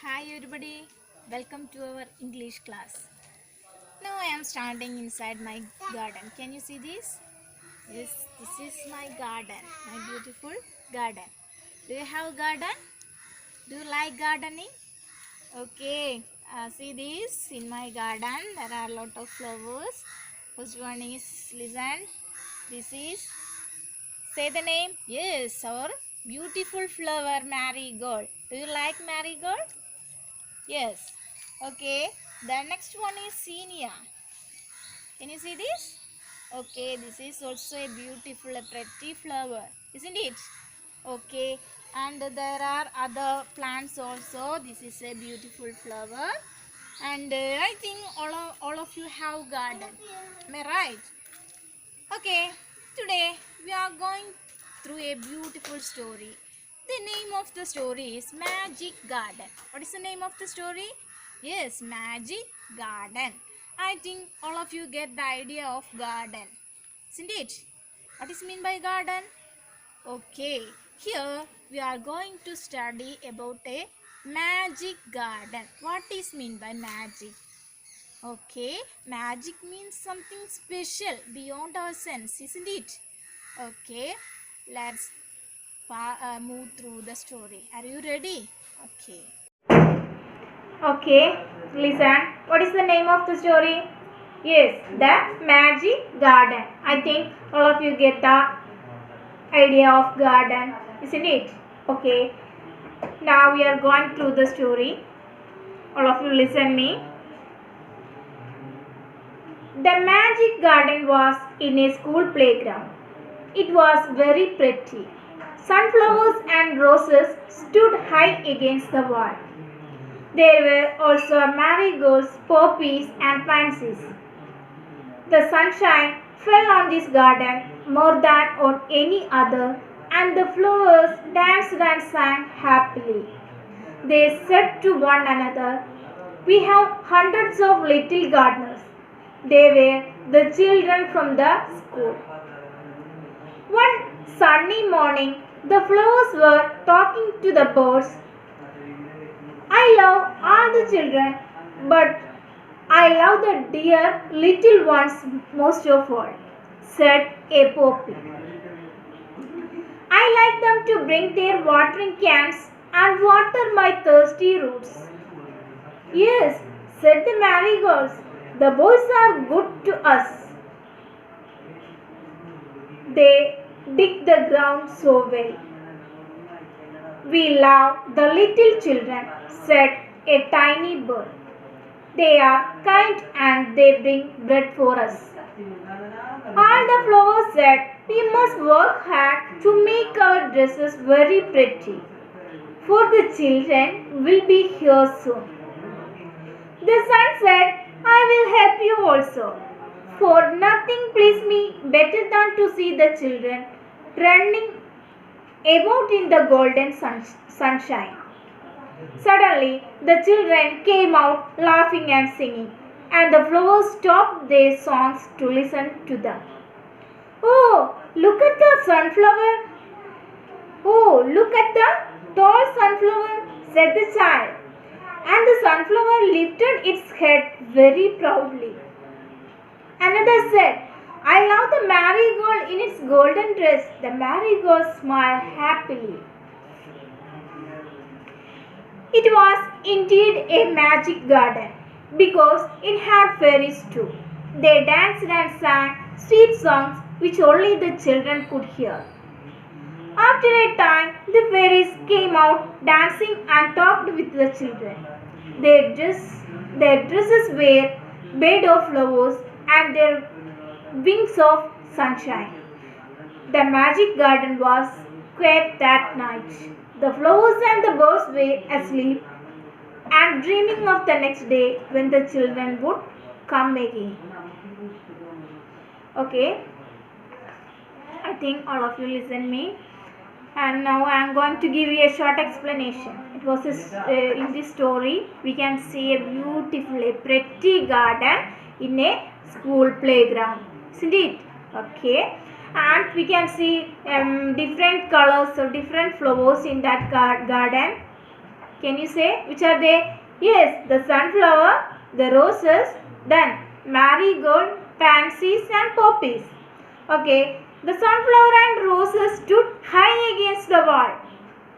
Hi everybody, welcome to our English class. Now I am standing inside my garden. Can you see this? Yes, this is my garden, my beautiful garden. Do you have garden? Do you like gardening? Okay, see this in my garden. There are a lot of flowers. First one is listen. This is say the name. Yes, our beautiful flower marigold. Do you like marigold? Yes. Okay. The next one is Senia. Can you see this? Okay. This is also a beautiful, a pretty flower, isn't it? Okay. And there are other plants also. This is a beautiful flower. And I think all of you have garden. Am I right? Okay. Today we are going through a beautiful story. The name of the story is Magic Garden. What is the name of the story? Yes, Magic Garden. I think all of you get the idea of garden, isn't it? What is mean by garden? Okay, here we are going to study about a magic garden. What is mean by magic? Okay, magic means something special beyond our sense, isn't it? Okay, let's move through the story. Are you ready? Okay. Okay, listen. What is the name of the story? Yes, the Magic Garden. I think all of you get the idea of garden, isn't it? Okay, now we are going through the story. All of you listen me. The Magic Garden was in a school playground. It was very pretty. Sunflowers and roses stood high against the wall. There were also marigolds, poppies, and pansies. The sunshine fell on this garden more than on any other, and the flowers danced and sang happily. They said to one another, "We have hundreds of little gardeners." They were the children from the school. One sunny morning, the flowers were talking to the birds. "I love all the children, but I love the dear little ones most of all," said a poppy. "I like them to bring their watering cans and water my thirsty roots." "Yes," said the marigolds, "the boys are good to us. They dig the ground so well." "We love the little children," said a tiny bird. "They are kind and they bring bread for us." All the flowers said, "We must work hard to make our dresses very pretty, for the children will be here soon." The sun said, "I will help you also, for nothing pleases me better than to see the children running about in the golden sunshine." Suddenly, the children came out laughing and singing, and the flowers stopped their songs to listen to them. "Oh, look at the sunflower! Oh, look at the tall sunflower," said the child. And the sunflower lifted its head very proudly. Another said, "I love the marigold in its golden dress." The marigold smiled happily. It was indeed a magic garden, because it had fairies too. They danced and sang sweet songs which only the children could hear. After a time, the fairies came out dancing and talked with the children. Their dresses were made of flowers and their wings of sunshine. The magic garden was quiet that night. The flowers and the birds were asleep and dreaming of the next day when the children would come again. Okay, I think all of you listen me. And now I am going to give you a short explanation. It was in this story we can see a beautiful, a pretty garden in a school playground, isn't it? Okay, and we can see different colors or different flowers in that garden. Can you say which are they? Yes, the sunflower, the roses, then marigold, pansies and poppies. Okay, the sunflower and roses stood high against the wall.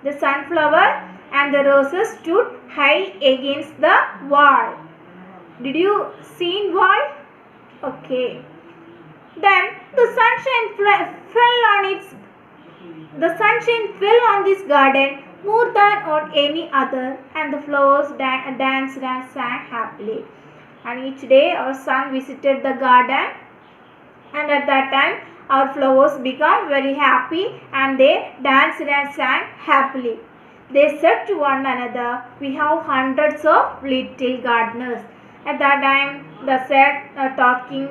The sunflower and the roses stood high against the wall. Did you see wall? Okay. Then the sunshine fell on this garden more than on any other, and the flowers danced and sang happily. And each day our son visited the garden, and at that time our flowers became very happy and they danced and sang happily. They said to one another, "We have hundreds of little gardeners." At that time they said talking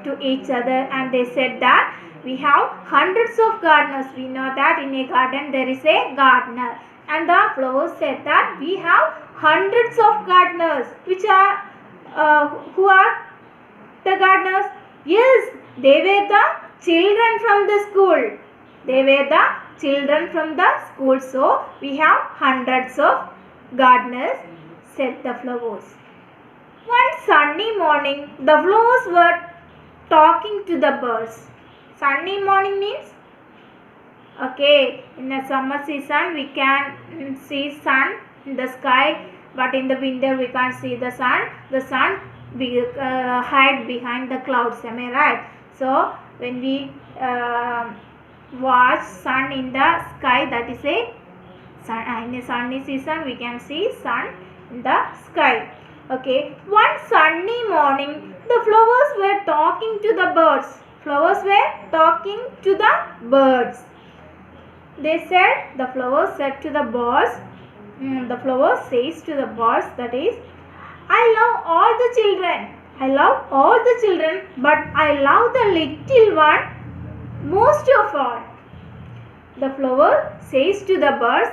to each other, and they said that we have hundreds of gardeners. We know that in a garden there is a gardener, and the flowers said that we have hundreds of gardeners. Which are who are the gardeners? Yes, they were the children from the school. They were the children from the school. So we have hundreds of gardeners, said the flowers. One sunny morning, the flowers were talking to the birds. Sunny morning means, okay, in the summer season we can see sun in the sky, but in the winter we can't see the sun. The sun hide behind the clouds. Am I right? So when we watch sun in the sky, that is a sun. In a sunny season we can see sun in the sky. Okay, one sunny morning the flowers were talking to the birds. Flowers were talking to the birds. They said, the flowers said to the birds, the flower says to the birds, that is, "I love all the children. I love all the children, but I love the little one most of all." The flower says to the birds,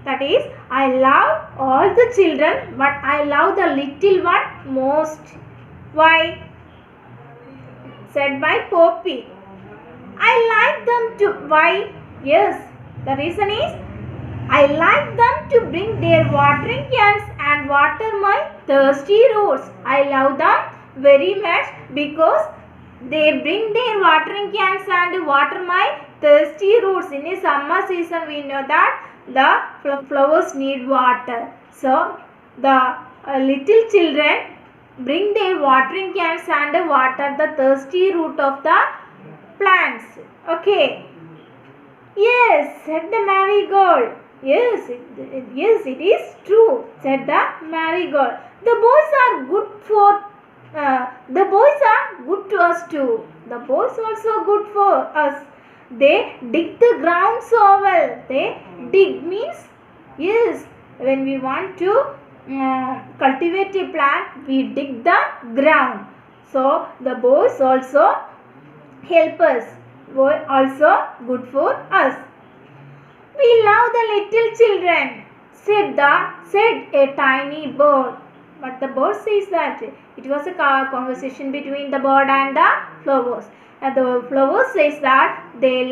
that is, "I love all the children, but I love the little one most." Why? Said by Poppy. I like them to. Why? Yes, the reason is, I like them to bring their watering cans and water my thirsty roots. I love them very much because they bring their watering cans and water my thirsty roots. In a summer season we know that the flowers need water. So the little children bring their watering cans and water the thirsty root of the plants. Okay. Yes, said the marigold. Yes, it is true, said the marigold. The boys are good for. The boys are good to us too. The boys also good for us. They dig the ground so well. They dig means, yes, when we want to cultivate a plant, we dig the ground. So the boys also help us. Boy also good for us. We love the little children, said a tiny bird. But the bird says that it was a conversation between the bird and the flowers. And the flowers says that they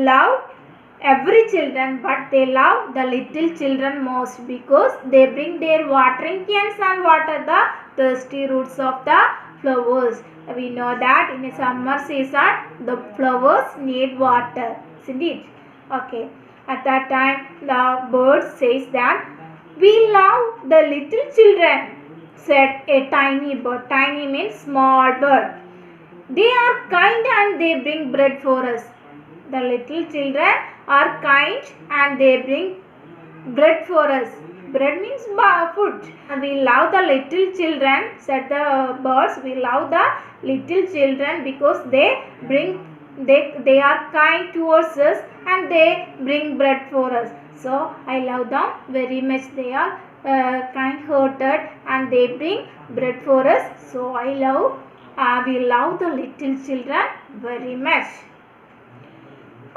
love every children, but they love the little children most because they bring their watering cans and water the thirsty roots of the flowers. We know that in a summer season the flowers need water, isn't it? Okay. At that time the bird says that we love the little children, said a tiny bird. Tiny means small bird. They are kind and they bring bread for us. The little children are kind and they bring bread for us. Bread means food. We love the little children, said the birds. We love the little children because they are kind towards us and they bring bread for us. So I love them very much. They are kind-hearted and they bring bread for us. So we love the little children very much.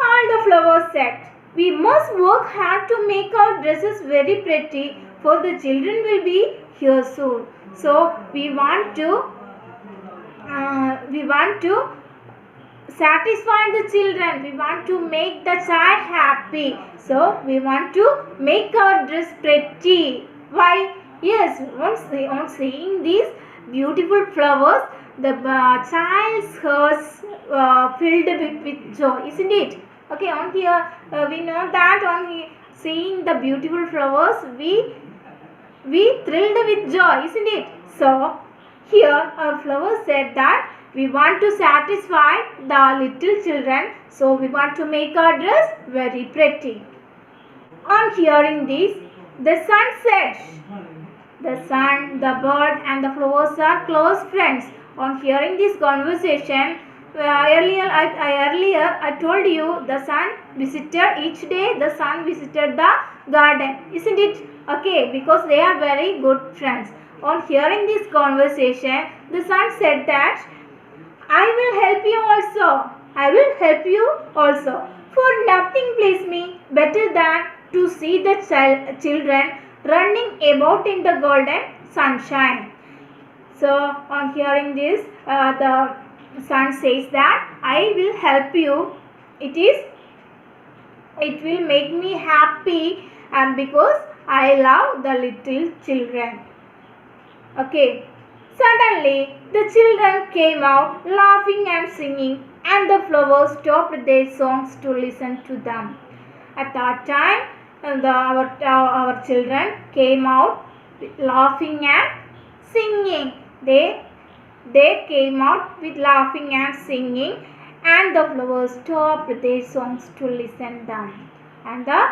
All the flowers said, "We must work hard to make our dresses very pretty, for the children will be here soon." So we want to satisfy the children. We want to make the child happy. So we want to make our dress pretty. Why? Yes, on seeing these beautiful flowers, the child's heart filled with joy, isn't it? Okay, on here we know that on seeing the beautiful flowers, we thrilled with joy, isn't it? So here our flower said that we want to satisfy the little children, so we want to make our dress very pretty. On hearing this, the sun said, the sun, the bird and the flowers are close friends. On hearing this conversation, earlier I told you the sun visited each day, the sun visited the garden, isn't it? Okay, because they are very good friends. On hearing this conversation, the sun said that I will help you also. I will help you also. For nothing please me better than to see the children running about in the golden sunshine. So on hearing this, the sun says that I will help you. It will make me happy, and because I love the little children. Okay. Suddenly, the children came out laughing and singing, and the flowers stopped their songs to listen to them. At that time, our children came out laughing and singing. They came out with laughing and singing, and the flowers stopped their songs to listen them. And the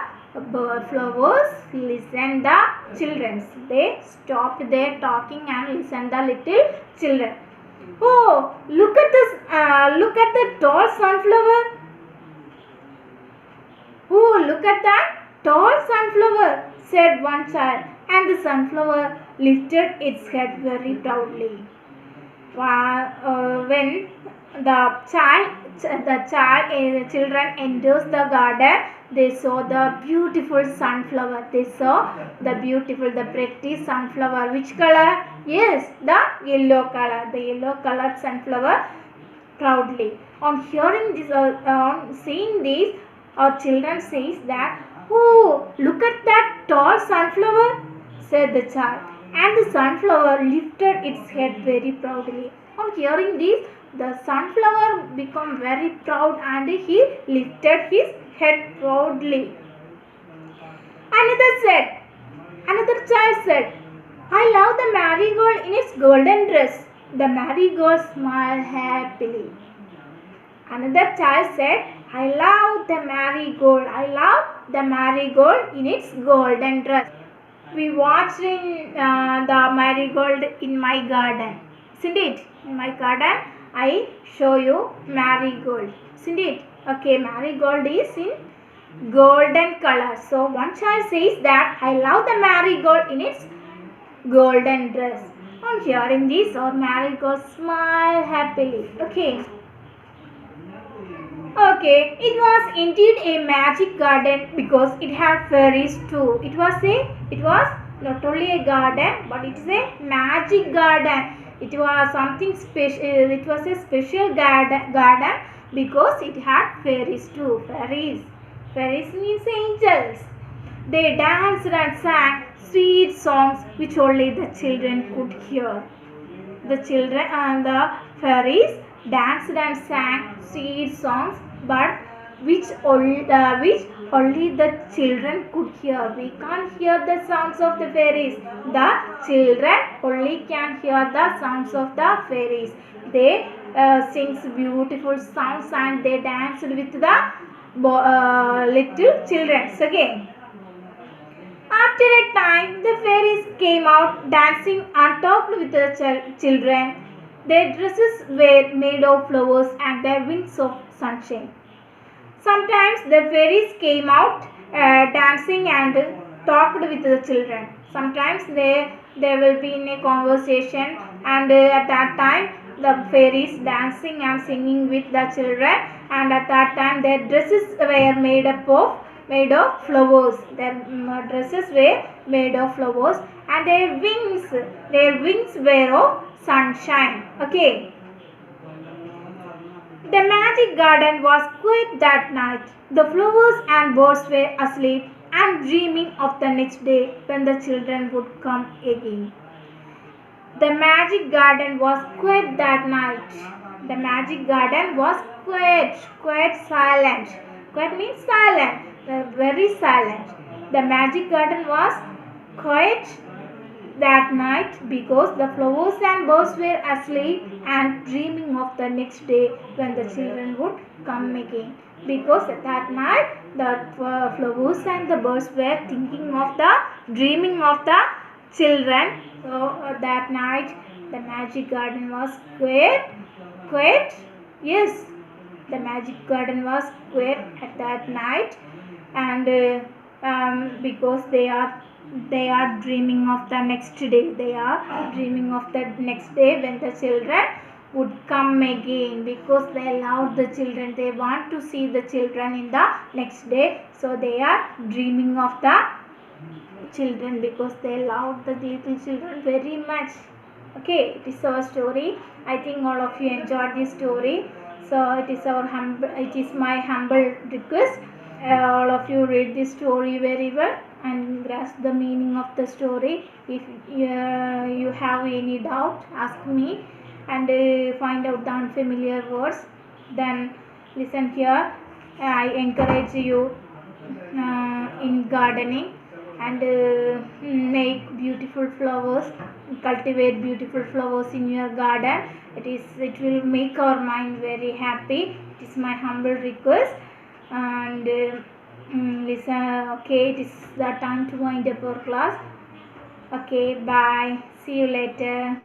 flowers listened the children. They stopped their talking and listened the little children. Oh, look at this! Look at the tall sunflower. Oh, look at that tall sunflower, said one child, and the sunflower lifted its head very proudly. When the children enters the garden, they saw the beautiful sunflower. They saw the pretty sunflower. Which color? Yes, the yellow color. The yellow colored sunflower proudly. On hearing this, on seeing this, our children says that, oh, look at that tall sunflower, said the child. And the sunflower lifted its head very proudly. On hearing this, the sunflower became very proud and he lifted his head proudly. Another child said, I love the marigold in its golden dress. The marigold smiled happily. Another child said, I love the marigold. I love the marigold in its golden dress. We watched in the marigold in my garden, isn't it? In my garden, I show you marigold, isn't it? Okay, marigold is in golden color. So one child says that I love the marigold in its golden dress. On hearing this, our marigold smile happily. Okay, it was indeed a magic garden because it had fairies too. It was not only a garden, but it is a magic garden. It was something special. It was a special garden because it had fairies too. Fairies means angels. They danced and sang sweet songs which only the children could hear. The children and the fairies danced and sang sweet songs, but which only the children could hear. We can't hear the sounds of the fairies. The children only can hear the sounds of the fairies. They sing beautiful songs and they danced with the little children. Again. After a time, the fairies came out dancing and talked with the children. Their dresses were made of flowers and their wings of sunshine. Sometimes the fairies came out dancing and talked with the children. Sometimes they will be in a conversation, and at that time the fairies dancing and singing with the children, and at that time their dresses were made of flowers. Their dresses were made of flowers, and their wings were of sunshine. Okay. The magic garden was quiet that night. The flowers and birds were asleep and dreaming of the next day when the children would come again. The magic garden was quiet that night. The magic garden was quiet, silent. Quiet means silent, very silent. The magic garden was quiet that night because the flowers and birds were asleep and dreaming of the next day when the children would come again. Because at that night the flowers and the birds were thinking of the dreaming of the children. So that night the magic garden was quiet. Yes, the magic garden was quiet at that night, and because they are dreaming of the next day. They are dreaming of the next day when the children would come again, because they love the children. They want to see the children in the next day. So they are dreaming of the children because they love the little children very much. Okay, it is our story. I think all of you enjoyed this story. So it is my humble request. All of you read this story very well and grasp the meaning of the story. If you have any doubt, ask me and find out the unfamiliar words. Then listen here. I encourage you in gardening and make beautiful flowers, cultivate beautiful flowers in your garden. It will make our mind very happy. It is my humble request. And listen, okay, it is the time to wind up our class. Okay, bye, see you later.